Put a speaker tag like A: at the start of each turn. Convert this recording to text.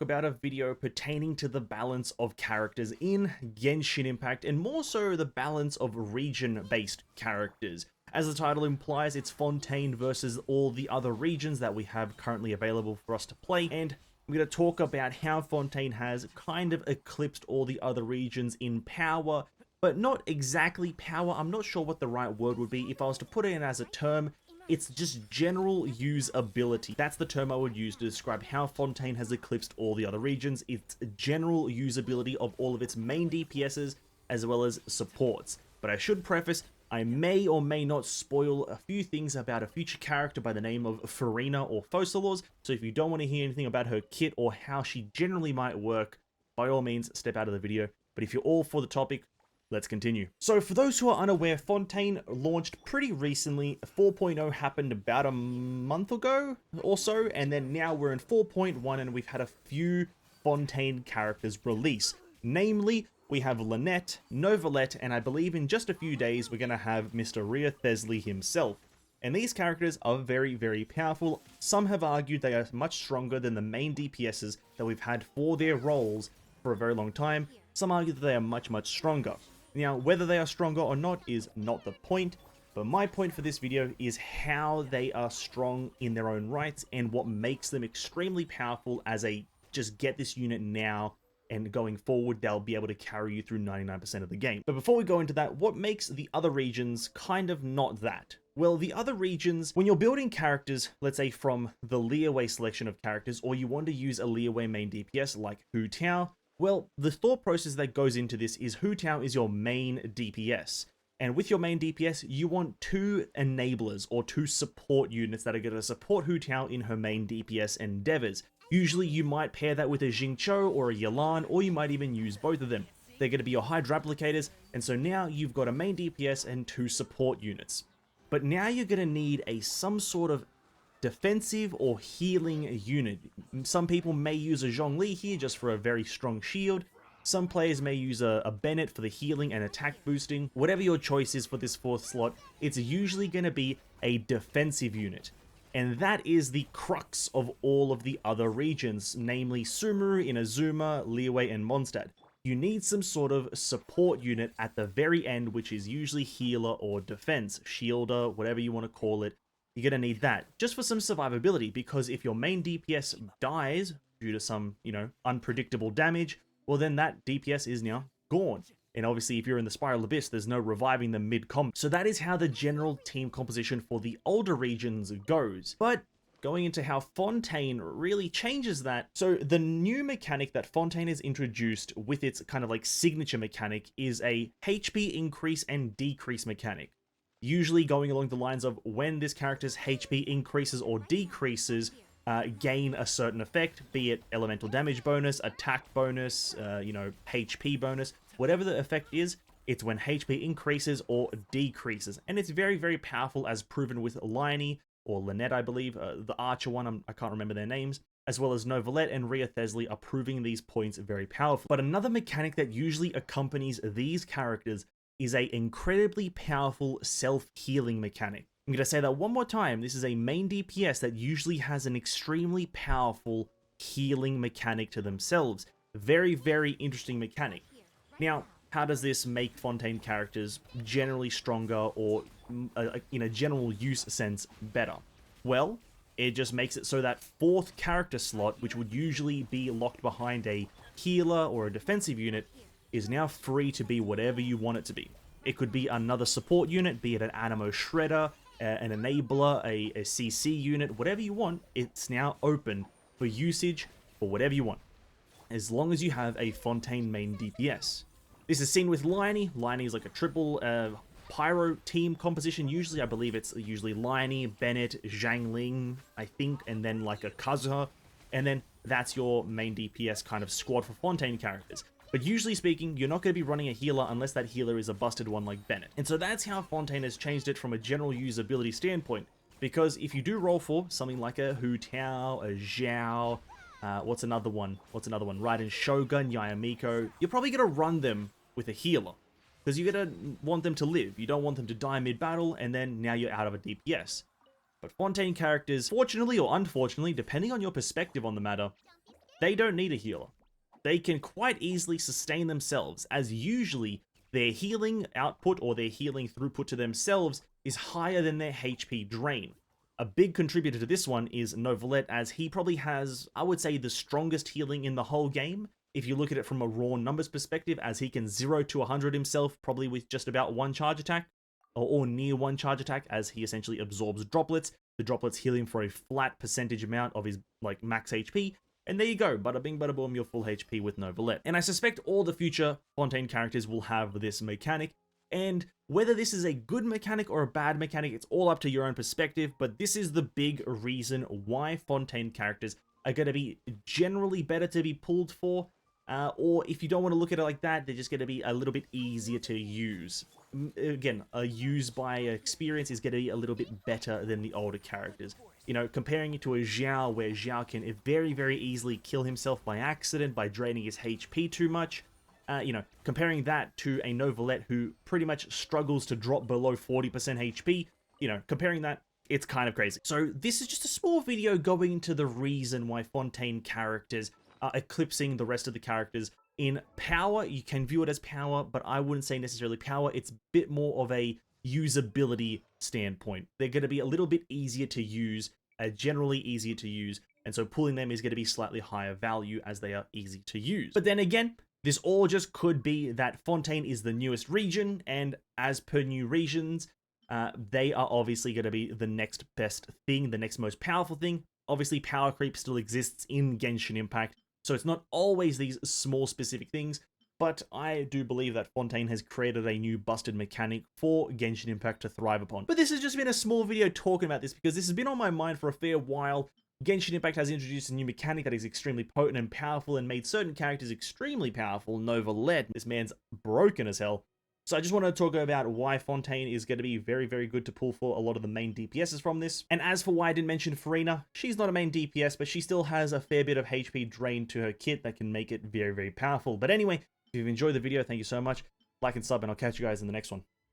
A: about a video pertaining to the balance of characters in Genshin Impact, and more so the balance of region-based characters. As the title implies, it's Fontaine versus all the other regions that we have currently available for us to play, and I'm going to talk about how Fontaine has kind of eclipsed all the other regions in power, but not exactly power. I'm not sure what the right word would be. If I was to put it in as a term, it's just general usability. That's the term I would use to describe how Fontaine has eclipsed all the other regions. It's general usability of all of its main DPSs as well as supports. But I should preface, I may or may not spoil a few things about a future character by the name of Farina or Focalors, so if you don't want to hear anything about her kit or how she generally might work, by all means step out of the video. But if you're all for the topic, let's continue. So for those who are unaware, Fontaine launched pretty recently. 4.0 happened about a month ago or so, and then now we're in 4.1 and we've had a few Fontaine characters release. Namely, we have Lynette, Novelette, and I believe in just a few days we're going to have Mr. Rhea Thesley himself. And these characters are very, very powerful. Some have argued they are much stronger than the main DPSs that we've had for their roles for a very long time. Some argue that they are much, much stronger. Now, whether they are stronger or not is not the point, but my point for this video is how they are strong in their own rights and what makes them extremely powerful as a just get this unit now and going forward they'll be able to carry you through 99% of the game. But before we go into that, what makes the other regions kind of not that? Well, the other regions, when you're building characters, let's say from the Leeway selection of characters, or you want to use a Leeway main DPS like Hu Tao, well, the thought process that goes into this is Hu Tao is your main DPS. And with your main DPS, you want two enablers or two support units that are going to support Hu Tao in her main DPS endeavors. Usually you might pair that with a Jingqiu or a Yelan, or you might even use both of them. They're going to be your Hydra replicators, and so now you've got a main DPS and two support units. But now you're going to need some sort of defensive or healing unit. Some people may use a Zhongli here just for a very strong shield. Some players may use a Bennett for the healing and attack boosting. Whatever your choice is for this fourth slot, it's usually going to be a defensive unit. And that is the crux of all of the other regions, namely Sumeru, Inazuma, Leeway, and Mondstadt. You need some sort of support unit at the very end, which is usually healer or defense, shielder, whatever you want to call it. You're going to need that just for some survivability, because if your main DPS dies due to some, unpredictable damage, well then that DPS is now gone. And obviously if you're in the Spiral Abyss, there's no reviving them mid-combat. So that is how the general team composition for the older regions goes. But going into how Fontaine really changes that. So the new mechanic that Fontaine has introduced with its kind of like signature mechanic is a HP increase and decrease mechanic. Usually going along the lines of when this character's HP increases or decreases, gain a certain effect, be it elemental damage bonus, attack bonus, HP bonus, whatever the effect is, it's when HP increases or decreases. And it's very, very powerful as proven with Liney, or Lynette, I believe, the Archer one, I can't remember their names, as well as Novelette and Rhea Thesley are proving these points very powerful. But another mechanic that usually accompanies these characters is a incredibly powerful self-healing mechanic. I'm going to say that one more time. This is a main DPS that usually has an extremely powerful healing mechanic to themselves. Very, very interesting mechanic. Now, how does this make Fontaine characters generally stronger or, in a general use sense, better? Well, it just makes it so that fourth character slot, which would usually be locked behind a healer or a defensive unit, is now free to be whatever you want it to be. It could be another support unit, be it an Animo Shredder, an enabler, a CC unit, whatever you want. It's now open for usage for whatever you want, as long as you have a Fontaine main DPS. This is seen with Liney. Liney is like a triple pyro team composition. Usually, I believe it's usually Liney, Bennett, Zhang Ling, I think, and then like a Kazuha. And then that's your main DPS kind of squad for Fontaine characters. But usually speaking, you're not going to be running a healer unless that healer is a busted one like Bennett. And so that's how Fontaine has changed it from a general usability standpoint. Because if you do roll for something like a Hu Tao, a Zhao, what's another one? Raiden Shogun, Yayamiko, you're probably going to run them with a healer. Because you're going to want them to live. You don't want them to die mid-battle, and then now you're out of a DPS. But Fontaine characters, fortunately or unfortunately, depending on your perspective on the matter, they don't need a healer. They can quite easily sustain themselves, as usually their healing output or their healing throughput to themselves is higher than their HP drain. A big contributor to this one is Novelet, as he probably has, I would say, the strongest healing in the whole game. If you look at it from a raw numbers perspective, as he can 0 to 100 himself, probably with just about one charge attack, or near one charge attack, as he essentially absorbs droplets. The droplets heal him for a flat percentage amount of his like max HP, and there you go, bada bing bada boom, you're full HP with Novelet. And I suspect all the future Fontaine characters will have this mechanic, and whether this is a good mechanic or a bad mechanic, it's all up to your own perspective, but this is the big reason why Fontaine characters are going to be generally better to be pulled for, or if you don't want to look at it like that, they're just going to be a little bit easier to use. Again, a use by experience is going to be a little bit better than the older characters. You know, comparing it to a Xiao, where Xiao can very, very easily kill himself by accident by draining his HP too much. You know, comparing that to a Novelet who pretty much struggles to drop below 40% HP, you know, comparing that, it's kind of crazy. So this is just a small video going into the reason why Fontaine characters are eclipsing the rest of the characters in power. You can view it as power, but I wouldn't say necessarily power. It's a bit more of a usability standpoint. They're going to be a little bit easier to use, generally easier to use, and so pulling them is going to be slightly higher value as they are easy to use. But then again, this all just could be that Fontaine is the newest region, and as per new regions, they are obviously going to be the next best thing, the next most powerful thing. Obviously, power creep still exists in Genshin Impact, so it's not always these small specific things, but I do believe that Fontaine has created a new busted mechanic for Genshin Impact to thrive upon. But this has just been a small video talking about this because this has been on my mind for a fair while. Genshin Impact has introduced a new mechanic that is extremely potent and powerful and made certain characters extremely powerful. Novelet, this man's broken as hell. So I just want to talk about why Fontaine is going to be very, very good to pull for a lot of the main DPSs from this. And as for why I didn't mention Farina, she's not a main DPS, but she still has a fair bit of HP drained to her kit that can make it very, very powerful. But anyway, if you've enjoyed the video, thank you so much. Like and sub, and I'll catch you guys in the next one.